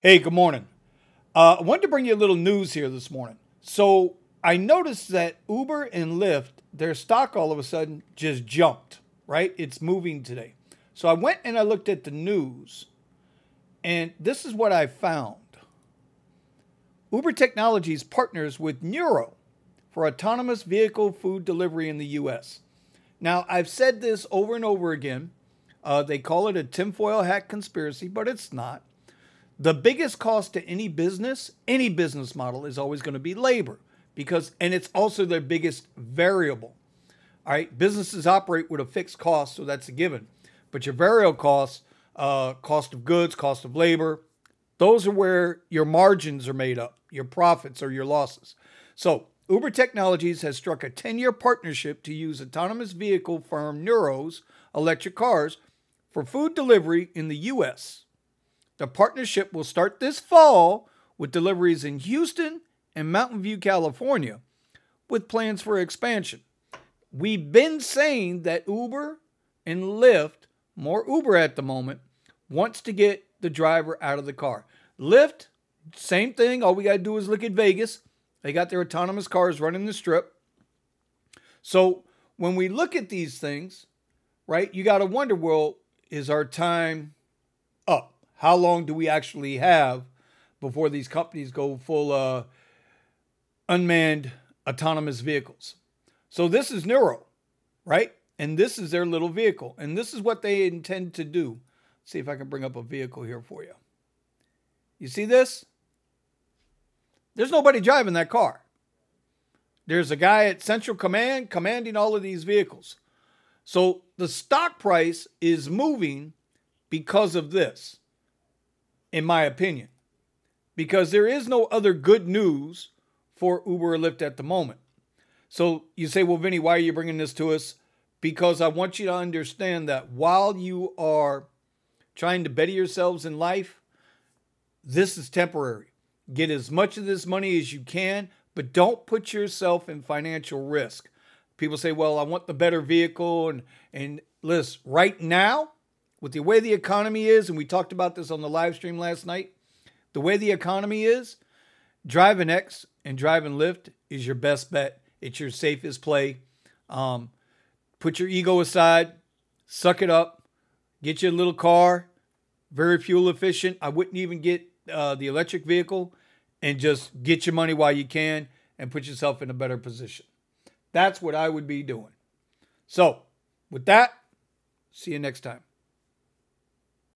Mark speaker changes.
Speaker 1: Hey, good morning. I wanted to bring you a little news here this morning. So I noticed that Uber and Lyft, their stock all of a sudden just jumped, right? It's moving today. So I went and I looked at the news, and this is what I found. Uber Technologies partners with Nuro for autonomous vehicle food delivery in the U.S. Now, I've said this over and over again. They call it a tinfoil hat conspiracy, but it's not. The biggest cost to any business model is always going to be labor and it's also their biggest variable. All right. Businesses operate with a fixed cost, so that's a given. But your variable costs, cost of goods, cost of labor, those are where your margins are made up, your profits or your losses. So Uber Technologies has struck a 10-year partnership to use autonomous vehicle firm Nuro's electric cars for food delivery in the U.S. The partnership will start this fall with deliveries in Houston and Mountain View, California, with plans for expansion. We've been saying that Uber and Lyft, more Uber at the moment, wants to get the driver out of the car. Lyft, same thing. All we got to do is look at Vegas. They got their autonomous cars running the strip. So when we look at these things, right, you got to wonder, well, is our time up? How long do we actually have before these companies go full unmanned autonomous vehicles? So this is Nuro, right? And this is their little vehicle. And this is what they intend to do. Let's see if I can bring up a vehicle here for you. You see this? There's nobody driving that car. There's a guy at Central Command commanding all of these vehicles. So the stock price is moving because of this, in my opinion, because there is no other good news for Uber or Lyft at the moment. So you say, well, Vinny, why are you bringing this to us? Because I want you to understand that while you are trying to better yourselves in life, this is temporary. Get as much of this money as you can, but don't put yourself in financial risk. People say, well, I want the better vehicle. And listen, right now, with the way the economy is, and we talked about this on the live stream last night, the way the economy is, driving X and driving Lyft is your best bet. It's your safest play. Put your ego aside, suck it up, get you a little car, very fuel efficient. I wouldn't even get the electric vehicle, and just get your money while you can and put yourself in a better position. That's what I would be doing. So with that, see you next time.